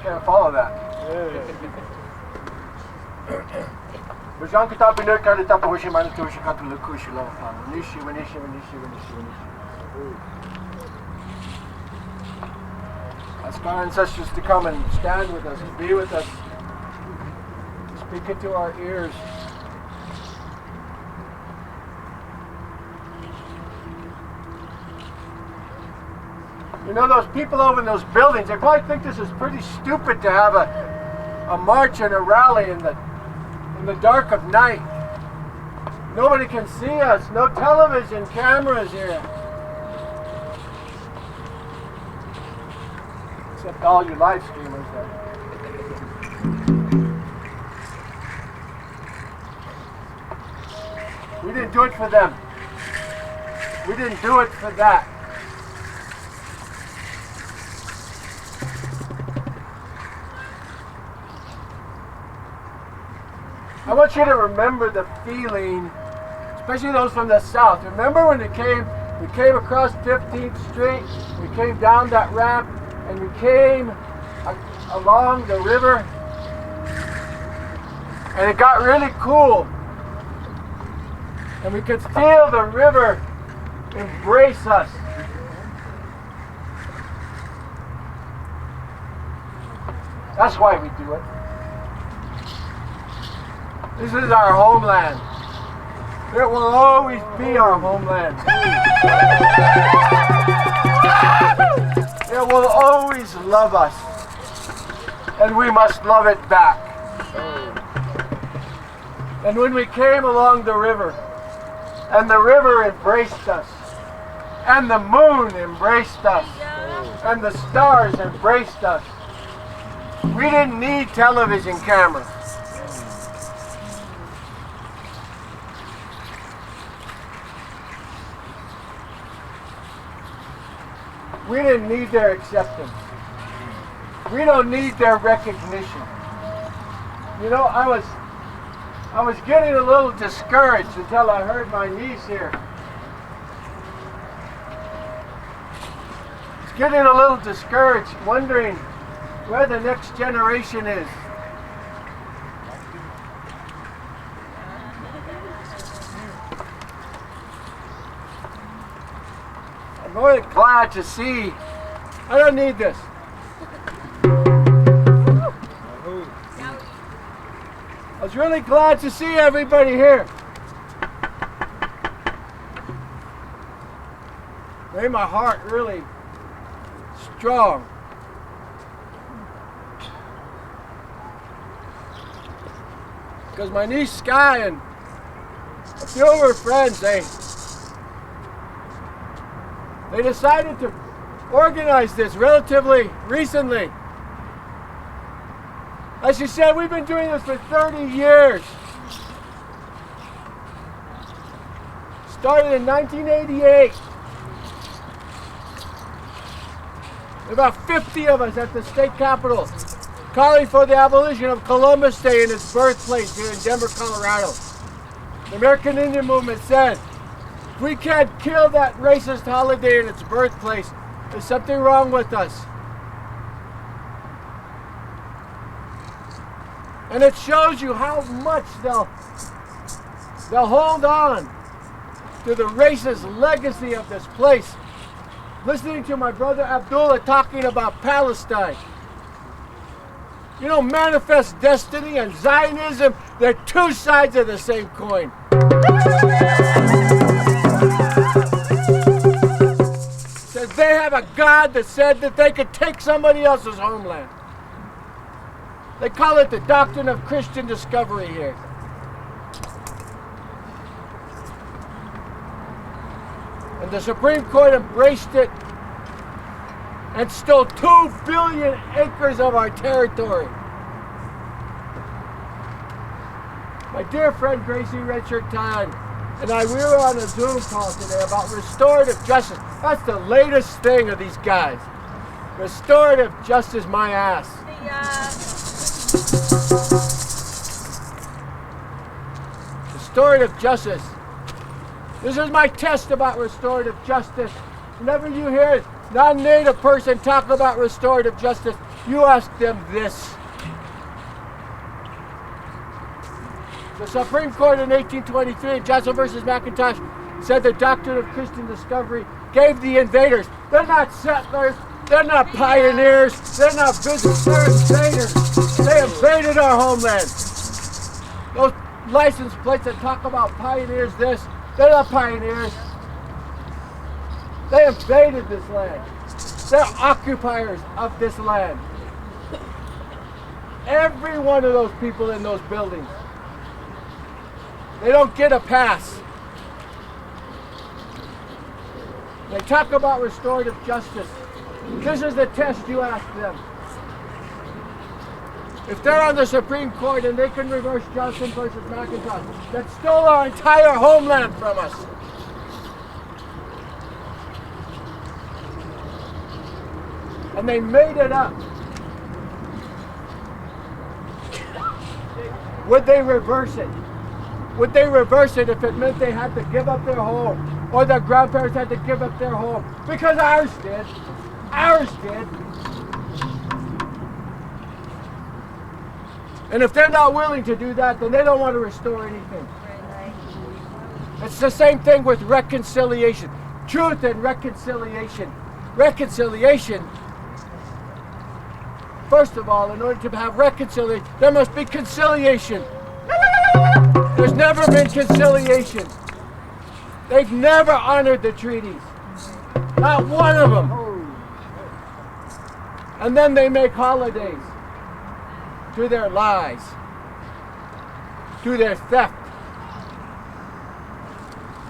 can't follow that. Bajang kita pinur kali tak pahushi mana tu shi katu luku shi lo. Nishi. Ask our ancestors to come and stand with us, to be with us, to speak into our ears. You know, those people over in those buildings, they probably think this is pretty stupid to have a march and a rally in the dark of night. Nobody can see us, no television cameras here. Except all you live streamers there. We didn't do it for them. We didn't do it for that. I want you to remember the feeling, especially those from the south. Remember when we came across 15th Street, we came down that ramp, and we came along the river, and it got really cool. And we could feel the river embrace us. That's why we do it. This is our homeland. It will always be our homeland. It will always love us. And we must love it back. And when we came along the river, and the river embraced us, and the moon embraced us, and the stars embraced us, we didn't need television cameras. We didn't need their acceptance. We don't need their recognition. You know, I was getting a little discouraged until I heard my niece here. I was getting a little discouraged, wondering where the next generation is. I'm really glad to see. I don't need this. I was really glad to see everybody here. Made my heart really strong. Because my niece Sky and a few of her friends, they decided to organize this relatively recently. As she said, we've been doing this for 30 years. Started in 1988. About 50 of us at the state capitol calling for the abolition of Columbus Day in its birthplace here in Denver, Colorado. The American Indian movement said, if we can't kill that racist holiday in its birthplace, there's something wrong with us. And it shows you how much they'll hold on to the racist legacy of this place. Listening to my brother Abdullah talking about Palestine. You know, manifest destiny and Zionism, they're two sides of the same coin. They have a God that said that they could take somebody else's homeland. They call it the doctrine of Christian discovery here. And the Supreme Court embraced it and stole 2 billion acres of our territory. My dear friend Gracie Redshirt Todd and we were on a Zoom call today about restorative justice. That's the latest thing of these guys. Restorative justice, my ass. Restorative justice. This is my test about restorative justice. Whenever you hear a non-native person talk about restorative justice, You ask them this. The Supreme Court in 1823, Johnson versus McIntosh, said the doctrine of Christian discovery gave the invaders. They're not settlers. They're not pioneers. They're not visitors. They're invaders. They invaded our homeland. Those license plates that talk about pioneers this, they're not pioneers. They invaded this land. They're occupiers of this land. Every one of those people in those buildings. They don't get a pass. They talk about restorative justice. This is the test you ask them. If they're on the Supreme Court and they can reverse Johnson versus McIntosh, that stole our entire homeland from us. And they made it up. Would they reverse it? Would they reverse it if it meant they had to give up their home or their grandparents had to give up their home? Because ours did. Ours did. And if they're not willing to do that, then they don't want to restore anything. It's the same thing with reconciliation. Truth and reconciliation. Reconciliation, first of all, in order to have reconciliation, there must be conciliation. There's never been conciliation. They've never honored the treaties. Not one of them. And then they make holidays to their lies, to their theft.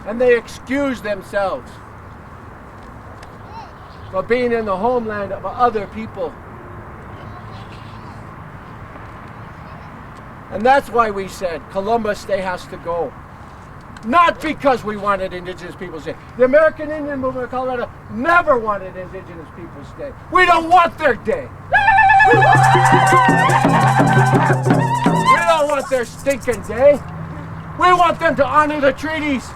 And they excuse themselves for being in the homeland of other people. And that's why we said Columbus Day has to go. Not because we wanted Indigenous Peoples Day. The American Indian Movement of Colorado never wanted Indigenous Peoples Day. We don't want their day. We don't want their stinking day. We want them to honor the treaties.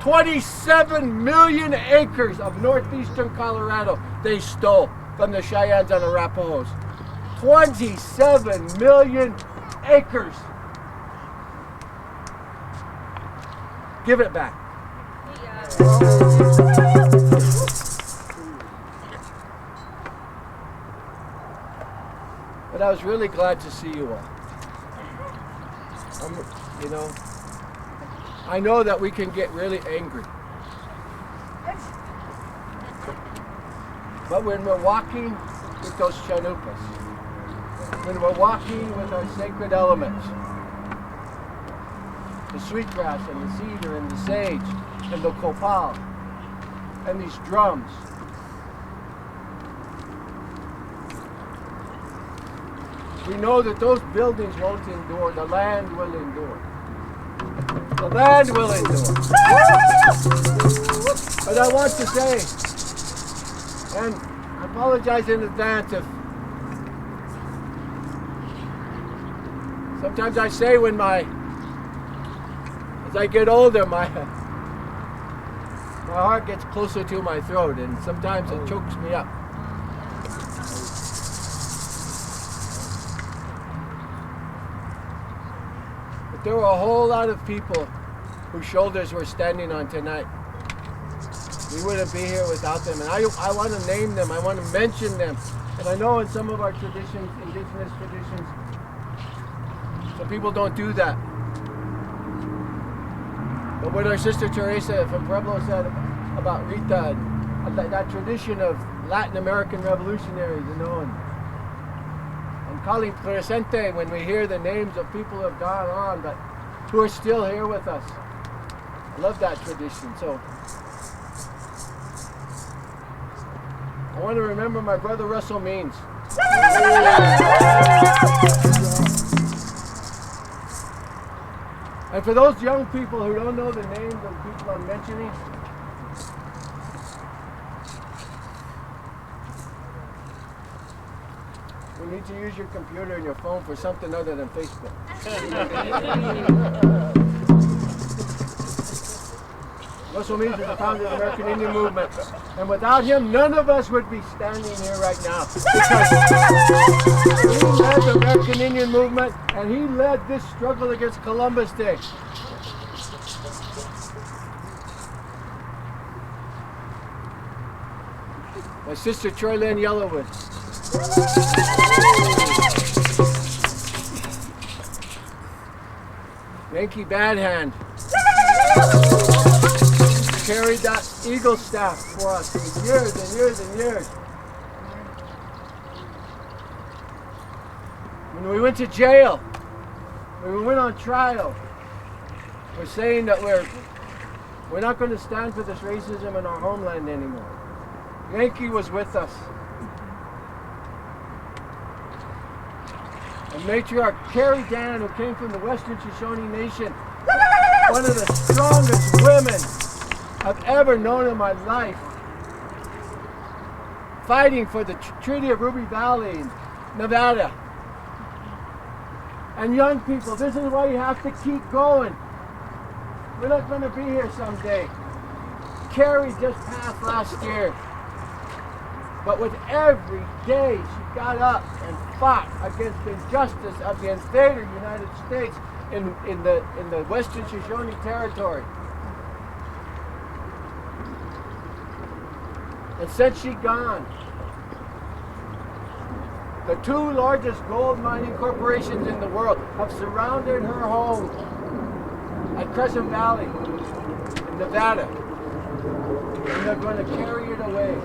27 million acres of northeastern Colorado they stole from the Cheyennes and Arapahoes. 27 million acres. Give it back. But I was really glad to see you all. I know that we can get really angry. But when we're walking with those chanupas, when we're walking with our sacred elements, the sweetgrass and the cedar and the sage and the copal and these drums, we know that those buildings won't endure, the land will endure. The land will endure. But I want to say, and I apologize in advance if sometimes I say as I get older, my heart gets closer to my throat and sometimes it chokes me up. But there were a whole lot of people whose shoulders we're standing on tonight. We wouldn't be here without them, and I want to name them, I want to mention them. And I know in some of our traditions, indigenous traditions, some people don't do that. But what our sister Teresa from Pueblo said about Rita, and that tradition of Latin American revolutionaries, and calling presente when we hear the names of people who have gone on, but who are still here with us. I love that tradition. So I want to remember my brother Russell Means. And for those young people who don't know the names of the people I'm mentioning, you need to use your computer and your phone for something other than Facebook. Russell Means is the founder of the American Indian movement. And without him, none of us would be standing here right now. Because he led the American Indian movement, and he led this struggle against Columbus Day. My sister Troy Lynn Yellowwood. Yankee Bad Hand carried that eagle staff for us for years and years and years. When we went to jail, when we went on trial, we're saying that we're not going to stand for this racism in our homeland anymore. Yankee was with us. And matriarch Carrie Dan, who came from the Western Shoshone Nation, one of the strongest women I've ever known in my life, fighting for the Treaty of Ruby Valley in Nevada. And young people, this is why you have to keep going. We're not going to be here someday. Carrie just passed last year. But with every day she got up and fought against injustice of the invader United States in the Western Shoshone Territory. And since she's gone, the two largest gold mining corporations in the world have surrounded her home at Crescent Valley in Nevada. And they're going to carry it away,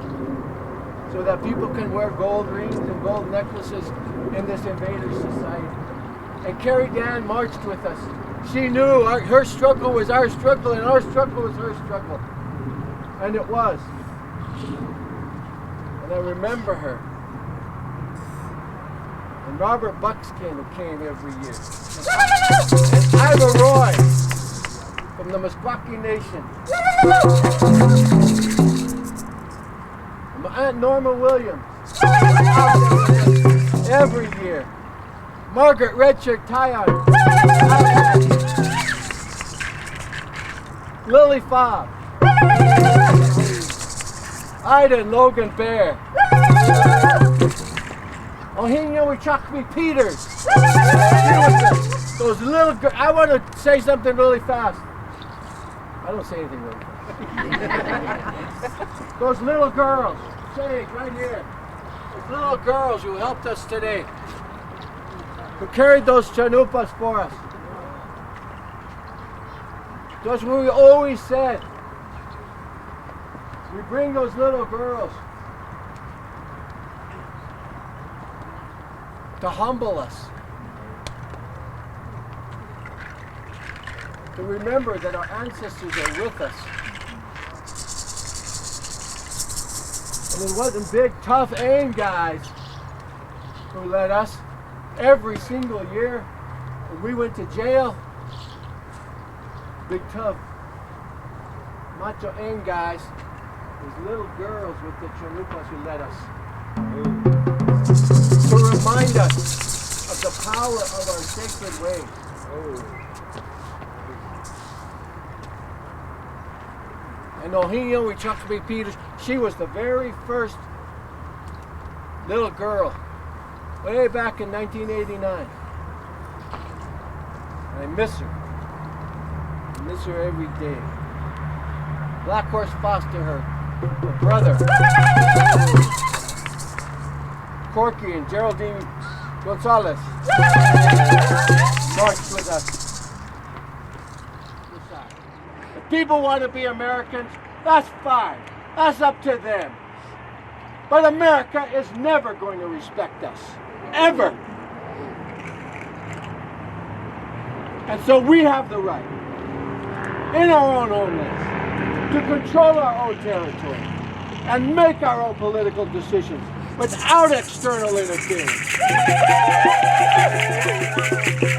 so that people can wear gold rings and gold necklaces in this invader society. And Carrie Dan marched with us. She knew her struggle was our struggle, and our struggle was her struggle. And it was. And I remember her. And Robert Buckskin, who came every year. And Ida Roy from the Meskwaki Nation. My Aunt Norma Williams, every year. Margaret Redshirt Tyon, Lily Fobb, Ida and Logan Bear, Ohinyo Chakmi Peters. Those little girls. I want to say something really fast. I don't say anything really fast. Those little girls. Say it right here. Those little girls who helped us today, who carried those chanupas for us. That's what we always said. We bring those little girls to humble us, to remember that our ancestors are with us. And it wasn't big, tough AIM guys who led us. Every single year when we went to jail, big, tough, macho AIM guys, these little girls with the chalupas who led us. To remind us of the power of our sacred ways. And Ohinyo Chakmi Peters, she was the very first little girl way back in 1989. And I miss her. I miss her every day. Black Horse Foster, her brother, Corky and Geraldine Gonzalez, marched with us. If people want to be Americans, that's fine. That's up to them. But America is never going to respect us. Ever. And so we have the right, in our own homeland, to control our own territory and make our own political decisions without external interference.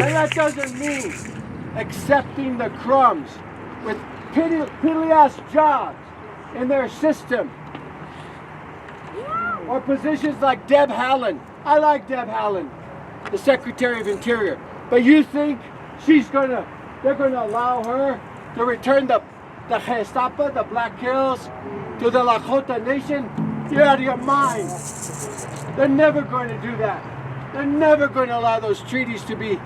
And that doesn't mean accepting the crumbs with piddly-ass jobs in their system, or positions like Deb Haaland. I like Deb Haaland, the Secretary of Interior, but you think they're gonna allow her to return the the Gestapo, the Black Hills, to the Lakota Nation, you're out of your mind. They're never going to do that. They're never going to allow those treaties to be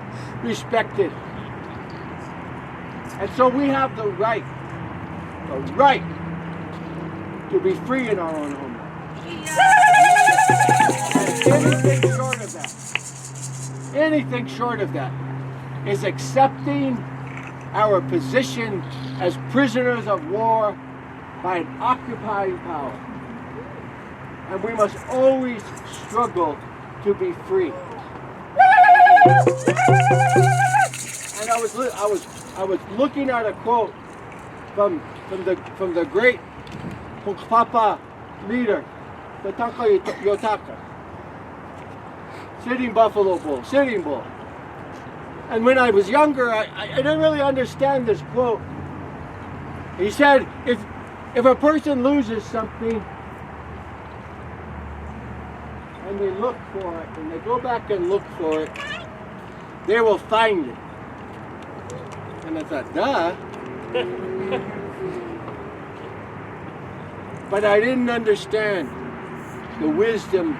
respected. And so we have the right to be free in our own homeland. Anything short of that is accepting our position as prisoners of war by an occupying power. And we must always struggle to be free. And I was looking at a quote from the great Hunkpapa leader, the Taka Yotaka, Sitting Buffalo Bull, Sitting Bull. And when I was younger, I didn't really understand this quote. He said, if a person loses something and they look for it, and they go back and look for it, they will find it. And I thought, duh. But I didn't understand the wisdom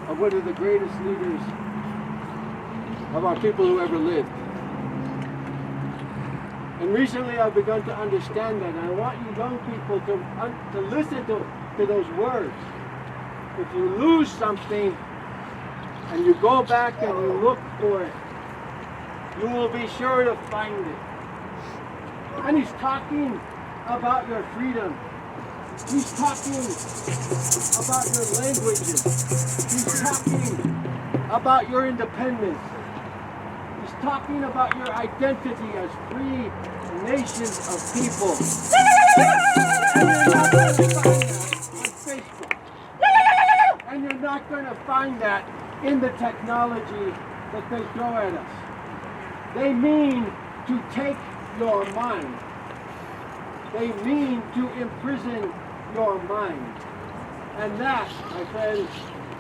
of one of the greatest leaders of our people who ever lived. And recently I've begun to understand that, and I want you young people to listen to those words. If you lose something and you go back and you look for it, you will be sure to find it. And he's talking about your freedom. He's talking about your languages. He's talking about your independence. He's talking about your identity as free nations of people. And you're not going to find that on Facebook. And you're not going to find that in the technology that they throw at us. They mean to take your mind. They mean to imprison your mind. And that, my friends,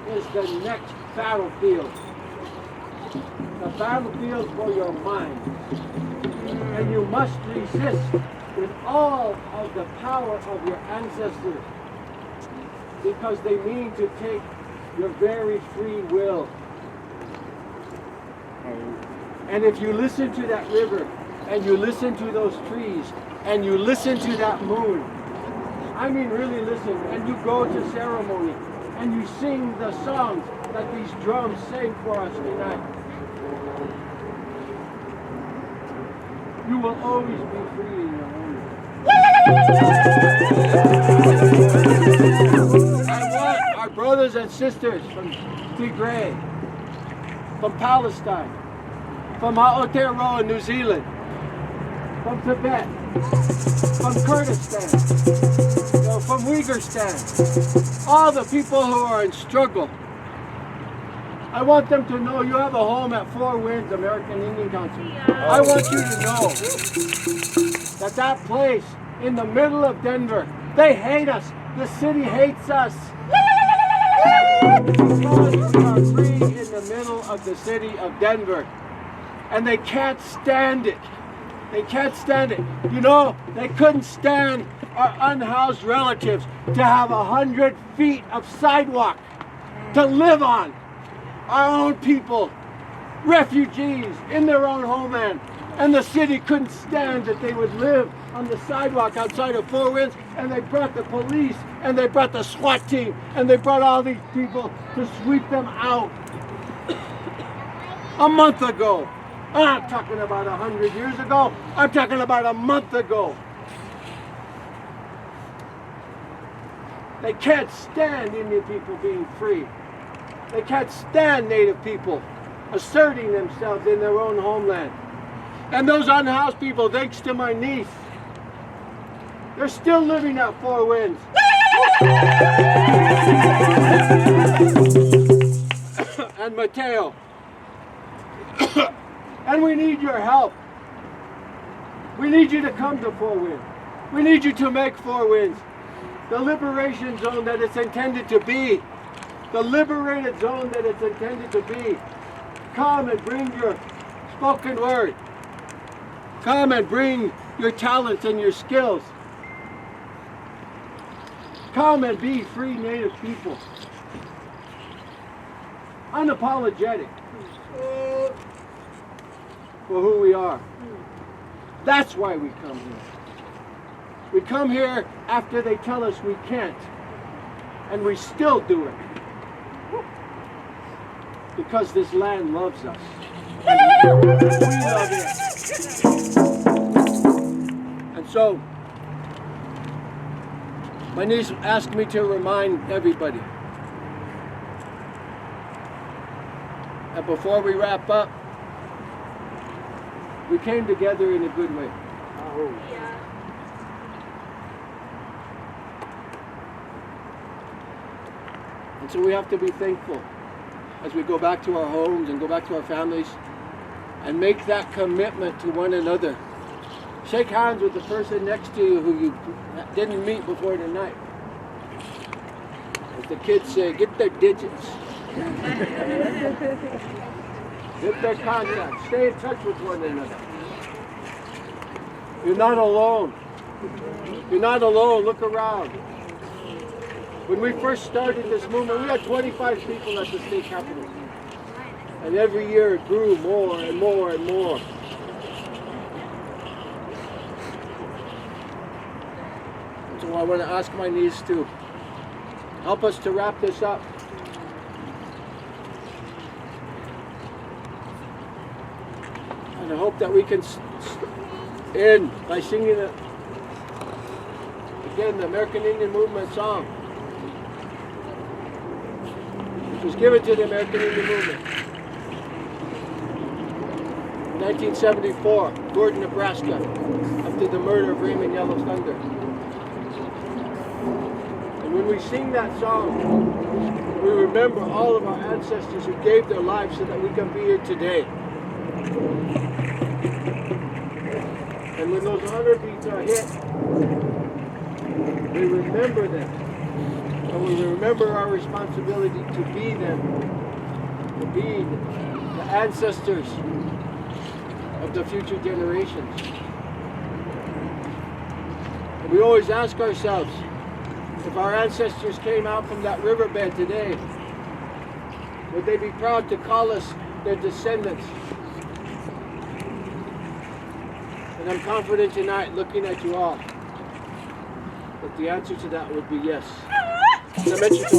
is the next battlefield. The battlefield for your mind. And you must resist with all of the power of your ancestors, because they mean to take your very free will. And if you listen to that river, and you listen to those trees, and you listen to that moon, I mean really listen, and you go to ceremony, and you sing the songs that these drums sing for us tonight, you will always be free in your home. I want our brothers and sisters from Tigray, from Palestine, from Aotearoa in New Zealand, from Tibet, from Kurdistan, from Uyghuristan, all the people who are in struggle. I want them to know you have a home at Four Winds American Indian Council. I want you to know that that place in the middle of Denver, they hate us. The city hates us. Because we are free in the middle of the city of Denver. And they can't stand it. They can't stand it. You know, they couldn't stand our unhoused relatives to have 100 feet of sidewalk to live on. Our own people, refugees in their own homeland. And the city couldn't stand that they would live on the sidewalk outside of Four Winds, and they brought the police, and they brought the SWAT team, and they brought all these people to sweep them out. A month ago. I'm not talking about 100 years ago. I'm talking about a month ago. They can't stand Indian people being free. They can't stand Native people asserting themselves in their own homeland. And those unhoused people, thanks to my niece, they're still living at Four Winds. And Mateo. And we need your help. We need you to come to Four Winds. We need you to make Four Winds the liberation zone that it's intended to be. The liberated zone that it's intended to be. Come and bring your spoken word. Come and bring your talents and your skills. Come and be free Native people. Unapologetic for who we are. That's why we come here. We come here after they tell us we can't. And we still do it. Because this land loves us. And we love it. And so, my niece asked me to remind everybody that before we wrap up, we came together in a good way. Oh. Yeah. And so we have to be thankful as we go back to our homes and go back to our families and make that commitment to one another. Shake hands with the person next to you who you didn't meet before tonight. As the kids say, get their digits. Get their contact. Stay in touch with one another. You're not alone. You're not alone. Look around. When we first started this movement, we had 25 people at the state capitol. And every year it grew more and more and more. And so I want to ask my niece to help us to wrap this up. And I hope that we can end by singing it again, the American Indian Movement song, which was given to the American Indian Movement in 1974, Gordon, Nebraska, after the murder of Raymond Yellow Thunder. And when we sing that song, we remember all of our ancestors who gave their lives so that we can be here today. And when those honor beats are hit, we remember them. And we remember our responsibility to be them, to be the ancestors of the future generations. And we always ask ourselves, if our ancestors came out from that riverbed today, would they be proud to call us their descendants? And I'm confident tonight, looking at you all, that the answer to that would be yes. Na mechi to,